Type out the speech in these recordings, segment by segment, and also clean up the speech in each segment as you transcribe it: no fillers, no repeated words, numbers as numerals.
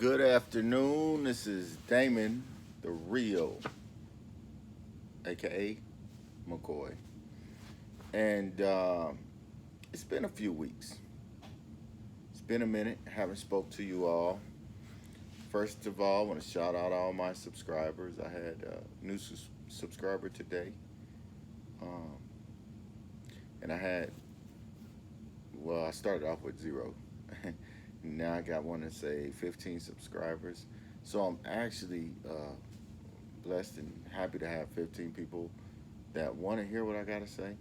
Good afternoon. This is Damon, the real, aka McCoy. And it's been a few weeks. It's been a minute. I haven't spoke to you all. First of all, I want to shout out all my subscribers. I had a new subscriber today. Um, and I had, well, I started off with zero. Now I got one to say 15 subscribers. So I'm actually blessed and happy to have 15 people that want to hear what I got to say.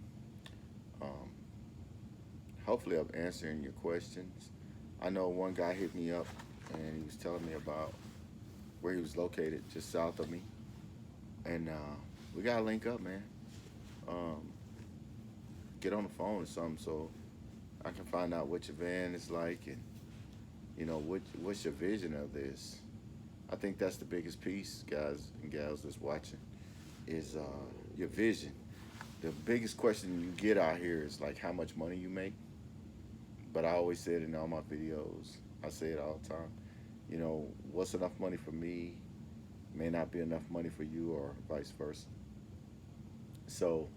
Um, Hopefully, I'm answering your questions. I know one guy hit me up and he was telling me about where he was located just south of me. And we got to link up, man. Um, get on the phone or something so I can find out what your van is like and, what's your vision of this. I think that's the biggest piece, guys and gals that's watching, is your vision. The biggest question you get out here is like how much money you make. But I always say it in all my videos. I say it all the time. What's enough money for me may not be enough money for you, or vice versa. So,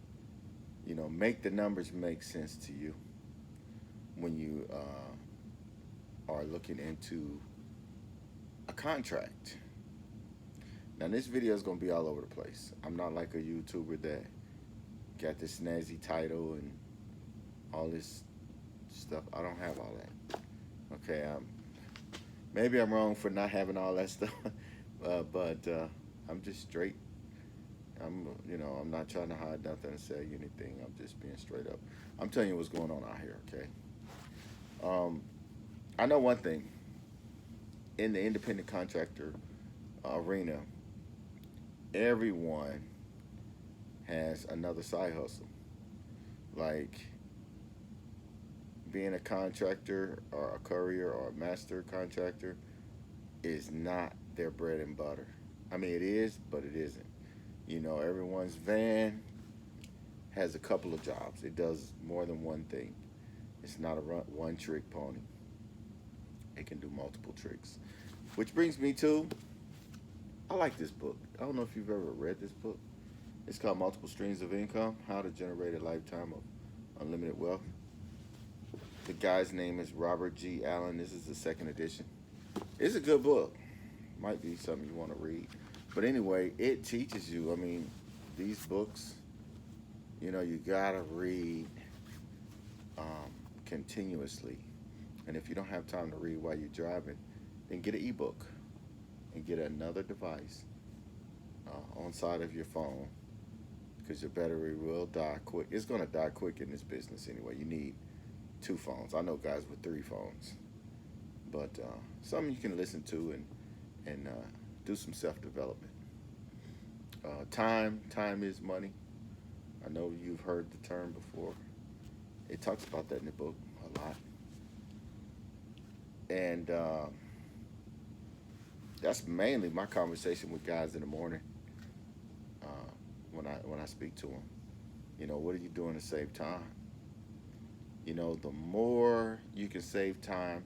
make the numbers make sense to you when you are looking into a contract. Now, this video is going to be all over the place. I'm not like a YouTuber that got this snazzy title and all this stuff. I don't have all that. Okay, maybe I'm wrong for not having all that stuff, but I'm just straight. I'm not trying to hide nothing and say anything. I'm just being straight up. I'm telling you what's going on out here. Okay. I know one thing. In the independent contractor arena, everyone has another side hustle. Like being a contractor or a courier or a master contractor is not their bread and butter. I mean, it is, but it isn't. Everyone's van has a couple of jobs. It does more than one thing. It's not a one trick pony. It can do multiple tricks. Which brings me to, I like this book. I don't know if you've ever read this book. It's called Multiple Streams of Income, How to Generate a Lifetime of Unlimited Wealth. The guy's name is Robert G. Allen. This is the second edition. It's a good book. Might be something you want to read. But anyway, it teaches you. I mean, these books, you got to read continuously. And if you don't have time to read while you're driving, then get an ebook and get another device on side of your phone, because your battery will die quick. It's going to die quick in this business anyway. You need two phones. I know guys with three phones. But something you can listen to and do some self-development. Time is money. I know you've heard the term before. It talks about that in the book a lot. And that's mainly my conversation with guys in the morning when I speak to them. What are you doing to save time? The more you can save time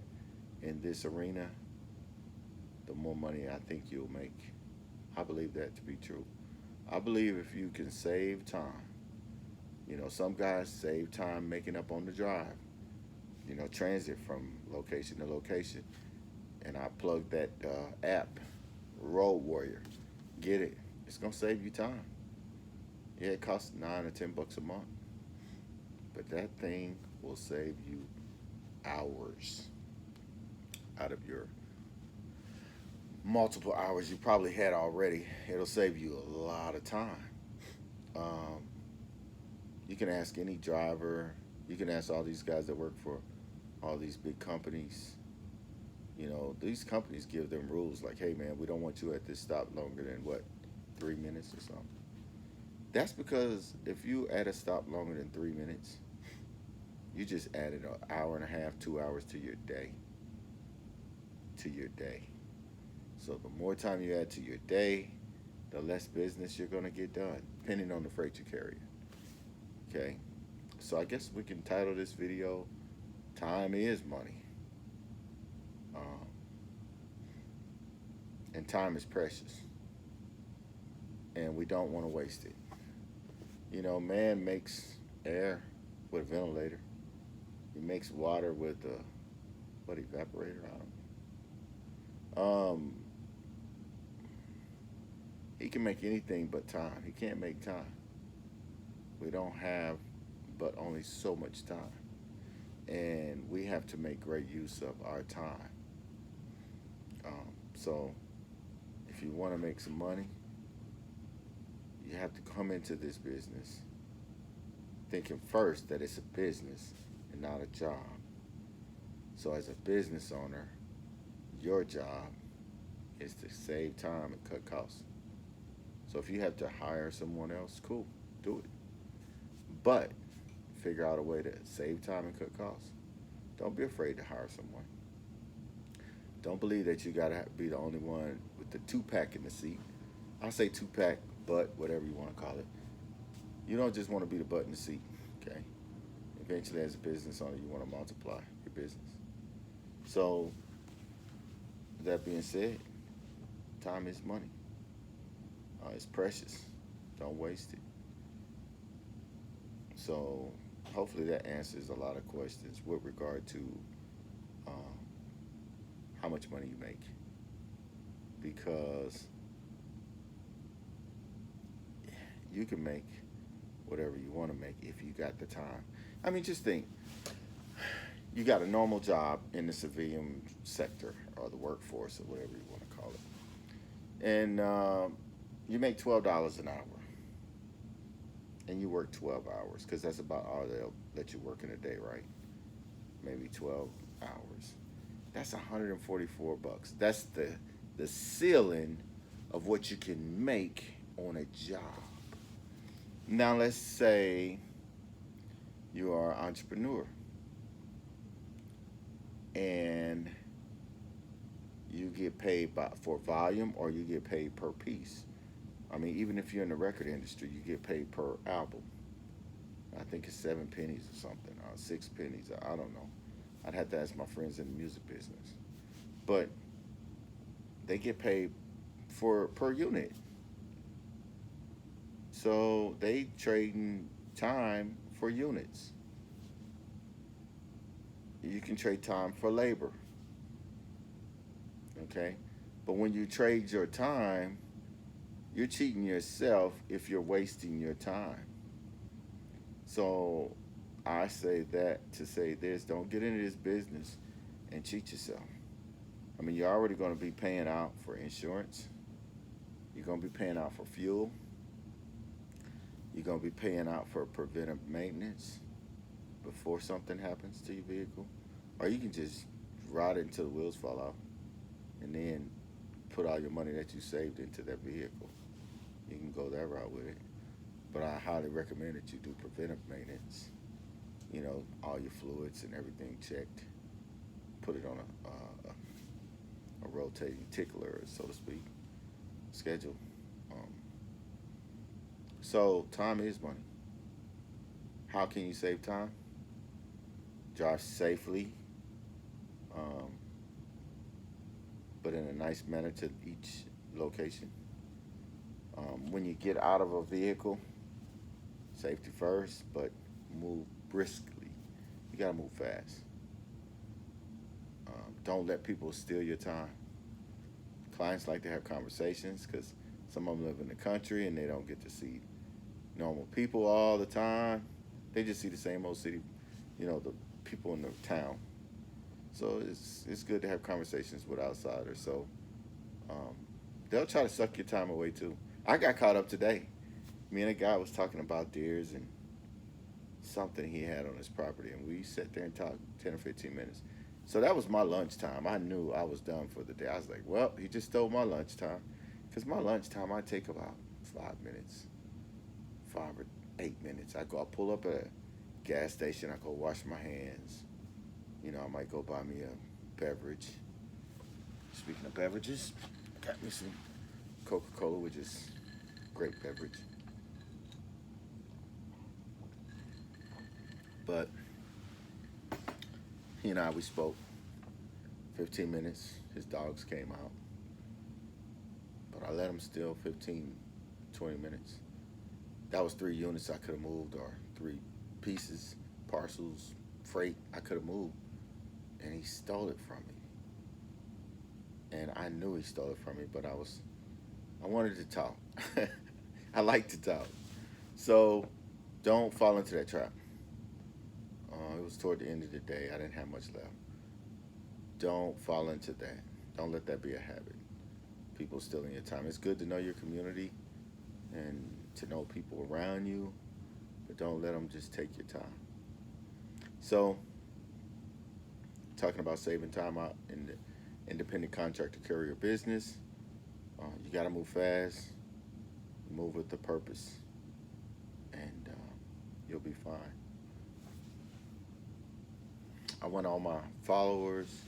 in this arena, the more money I think you'll make. I believe that to be true. I believe if you can save time, some guys save time making up on the drive, transit from location to location. And I plug that app, Road Warrior. Get it. It's going to save you time. Yeah, it costs $9 or $10 a month. But that thing will save you hours out of your multiple hours you probably had already. It'll save you a lot of time. You can ask any driver. You can ask all these guys that work for all these big companies. These companies give them rules like, hey, man, we don't want you at this stop longer than, 3 minutes or something. That's because if you at a stop longer than 3 minutes, you just added an hour and a half, 2 hours to your day. So the more time you add to your day, the less business you're going to get done, depending on the freight you carry. Okay? So I guess we can title this video, Time is Money. And time is precious. And we don't want to waste it. You know, man makes air with a ventilator. He makes water with a what evaporator? I don't know. He can make anything but time. He can't make time. We don't have but only so much time. And we have to make great use of our time. So if you want to make some money, you have to come into this business thinking first that it's a business and not a job. So as a business owner, your job is to save time and cut costs. So if you have to hire someone else, cool, do it. But figure out a way to save time and cut costs. Don't be afraid to hire someone. Don't believe that you gotta be the only one with the two-pack in the seat. I say two-pack, butt, whatever you want to call it. You don't just want to be the butt in the seat, okay? Eventually, as a business owner, you want to multiply your business. So, that being said, time is money. It's precious. Don't waste it. So, hopefully that answers a lot of questions with regard to how much money you make. Because you can make whatever you want to make if you got the time. I mean, just think. You got a normal job in the civilian sector or the workforce or whatever you want to call it. And you make $12 an hour. And you work 12 hours because that's about all they'll let you work in a day, right? Maybe 12 hours. That's $144. That's the ceiling of what you can make on a job. Now let's say you are an entrepreneur and you get paid for volume or you get paid per piece. I mean, even if you're in the record industry, you get paid per album. I think it's 7 pennies or something, or 6 pennies. I don't know. I'd have to ask my friends in the music business. But they get paid per unit. So they trading time for units. You can trade time for labor. Okay? But when you trade your time, you're cheating yourself if you're wasting your time. So I say that to say this, don't get into this business and cheat yourself. I mean, you're already going to be paying out for insurance. You're going to be paying out for fuel. You're going to be paying out for preventive maintenance before something happens to your vehicle. Or you can just ride it until the wheels fall off and then put all your money that you saved into that vehicle. You can go that route with it. But I highly recommend that you do preventive maintenance. You know, all your fluids and everything checked. Put it on a rotating tickler, so to speak, schedule. So time is money. How can you save time? Drive safely, but in a nice manner to each location. When you get out of a vehicle, safety first, but move briskly. You gotta move fast. Don't let people steal your time. Clients like to have conversations because some of them live in the country and they don't get to see normal people all the time. They just see the same old city, you know, the people in the town. So it's good to have conversations with outsiders. So they'll try to suck your time away too. I got caught up today. Me and a guy was talking about deers and something he had on his property, and we sat there and talked 10 or 15 minutes. So that was my lunchtime. I knew I was done for the day. I was like, well, he just stole my lunchtime. Because my lunchtime, I take about 5 minutes, 5 or 8 minutes. I pull up at a gas station. I go wash my hands. You know, I might go buy me a beverage. Speaking of beverages, I got me some Coca-Cola, which is great beverage. But he and I, we spoke 15 minutes. His dogs came out. but I let them steal 15, 20 minutes. That was 3 units I could have moved, or 3 pieces, parcels, freight I could have moved. And he stole it from me. And I knew he stole it from me, but I wanted to talk. I like to talk. So don't fall into that trap. It was toward the end of the day. I didn't have much left. Don't fall into that. Don't let that be a habit. People stealing your time. It's good to know your community and to know people around you, but don't let them just take your time. So, talking about saving time out in the independent contractor courier business, you got to move fast, move with the purpose, and you'll be fine. I want all my followers,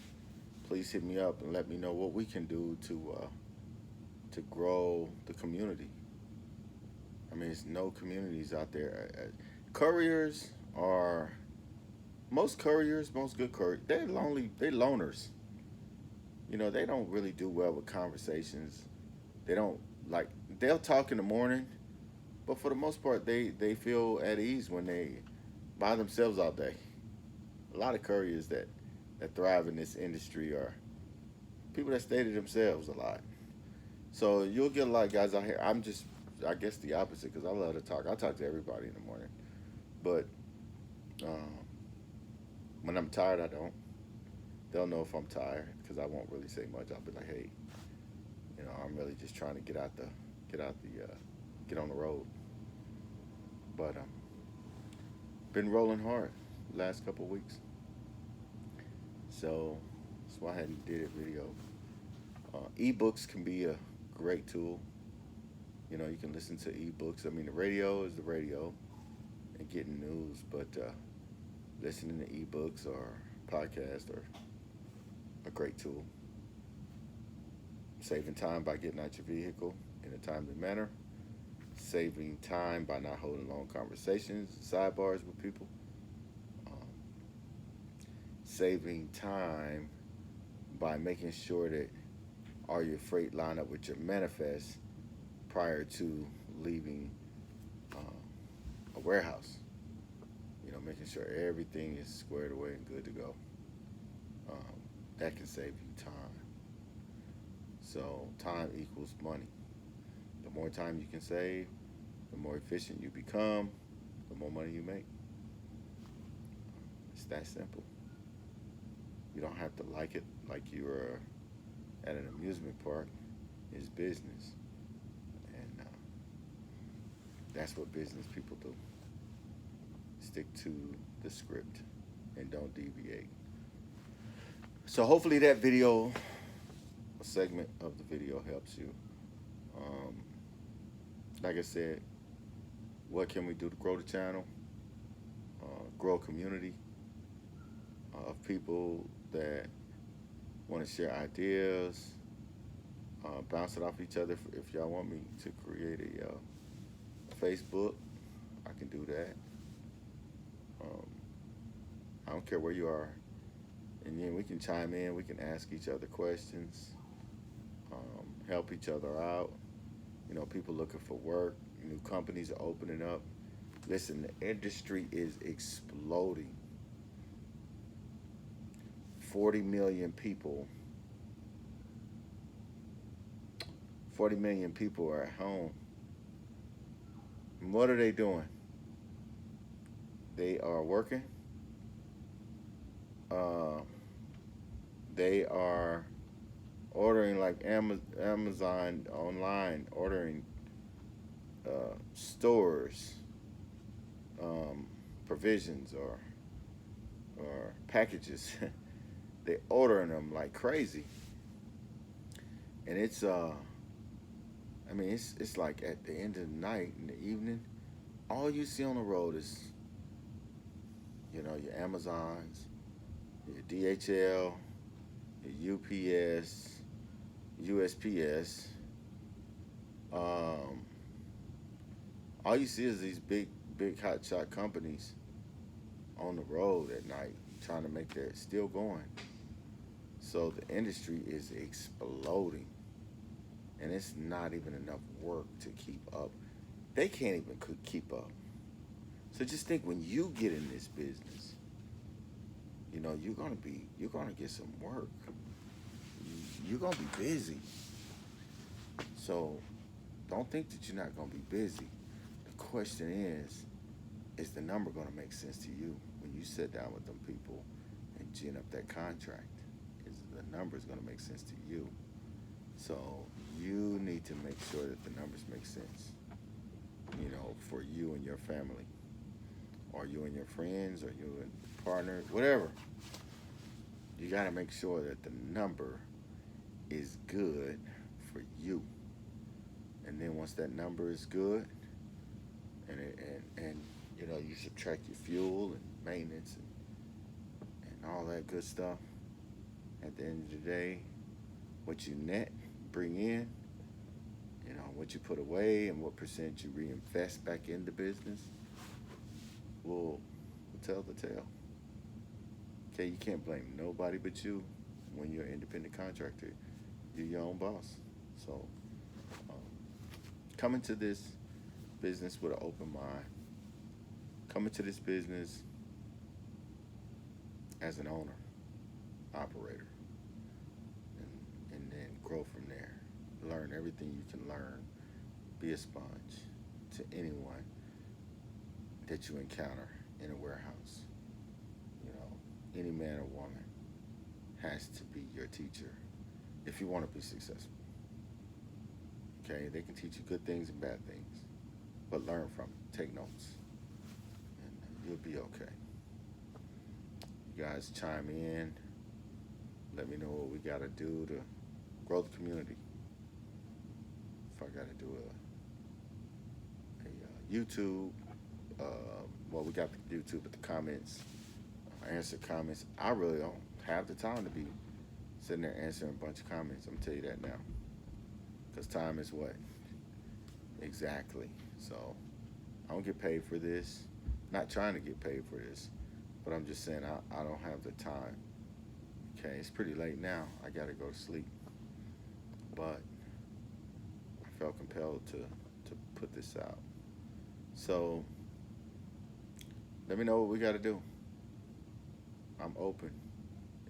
please hit me up and let me know what we can do to grow the community. I mean, there's no communities out there. Couriers are, most couriers, most good couriers, they're lonely, they're loners. You know, they don't really do well with conversations. They don't, like, they'll talk in the morning, but for the most part, they feel at ease when they by themselves all day. A lot of couriers that thrive in this industry are people that stay to themselves a lot. So you'll get a lot of guys out here. I'm just, I guess, the opposite, because I love to talk. I talk to everybody in the morning. But um, when I'm tired, I don't. They'll know if I'm tired, because I won't really say much. I'll be like, hey, you know, I'm really just trying to get on the road. But been rolling hard the last couple of weeks. So that's why I hadn't did a video. Ebooks can be a great tool. You know, you can listen to ebooks. I mean, the radio is the radio and getting news, but listening to ebooks or podcasts are a great tool. Saving time by getting out your vehicle in a timely manner. Saving time by not holding long conversations, sidebars with people. Saving time by making sure that all your freight line up with your manifest prior to leaving a warehouse. You know, making sure everything is squared away and good to go. That can save you time. So time equals money. The more time you can save, the more efficient you become, the more money you make. It's that simple. You don't have to like it like you're at an amusement park. It's business. And that's what business people do. Stick to the script and don't deviate. So hopefully that video, a segment of the video, helps you. Like I said, what can we do to grow the channel? Grow a community of people that want to share ideas, bounce it off each other. If y'all want me to create a Facebook, I can do that. I don't care where you are. And then we can chime in, we can ask each other questions, help each other out. You know, people looking for work, new companies are opening up. Listen, the industry is exploding. 40 million people are at home. And what are they doing? They are working. They are ordering like Amazon online, ordering stores, provisions or packages. They're ordering them like crazy. And it's it's like at the end of the night, in the evening, all you see on the road is, you know, your Amazons, your DHL, your UPS, USPS. All you see is these big hot shot companies on the road at night trying to make that, still going. So the industry is exploding. and it's not even enough work to keep up. They can't even keep up. So just think, when you get in this business, you're gonna get some work. You're gonna be busy. So don't think that you're not gonna be busy. The question is the number gonna make sense to you when you sit down with them people and gin up that contract? Is the numbers gonna make sense to you? So you need to make sure that the numbers make sense, for you and your family, or you and your friends, or you and your partner, whatever. You got to make sure that the number is good for you. And then once that number is good, and you subtract your fuel and maintenance and all that good stuff, at the end of the day, what you net, bring in, what you put away and what percent you reinvest back in the business will tell the tale. Okay, you can't blame nobody but you when you're an independent contractor. You're your own boss. So come into this business with an open mind. Come into this business as an owner, operator, and then grow from there. Learn everything you can learn. Be a sponge to anyone that you encounter in a warehouse. Any man or woman has to be your teacher if you want to be successful. Okay, they can teach you good things and bad things, but learn from it. Take notes, and you'll be okay. You guys chime in. Let me know what we got to do to grow the community. If I got to do a YouTube, we got the YouTube, but the comments, answer comments. I really don't have the time to be sitting there answering a bunch of comments. I'm going to tell you that now. Because time is what? Exactly. So I don't get paid for this. Not trying to get paid for this. But I'm just saying I don't have the time. Okay, it's pretty late now. I got to go to sleep. But I felt compelled to put this out. So let me know what we got to do. I'm open.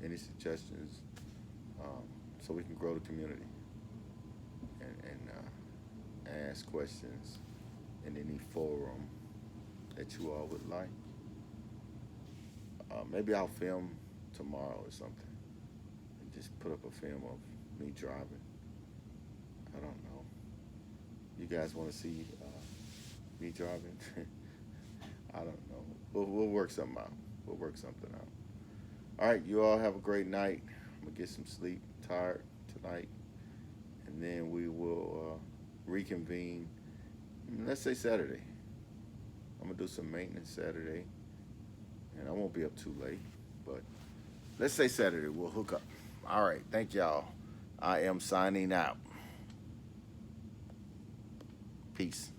Any suggestions, so we can grow the community and ask questions in any forum that you all would like. Maybe I'll film tomorrow or something and just put up a film of me driving. I don't know. You guys want to see me driving? I don't know. We'll work something out. We'll work something out. All right, you all have a great night. I'm going to get some sleep. Tired tonight. And then we will reconvene, let's say Saturday. I'm going to do some maintenance Saturday. And I won't be up too late. But let's say Saturday. We'll hook up. All right, thank y'all. I am signing out. Peace.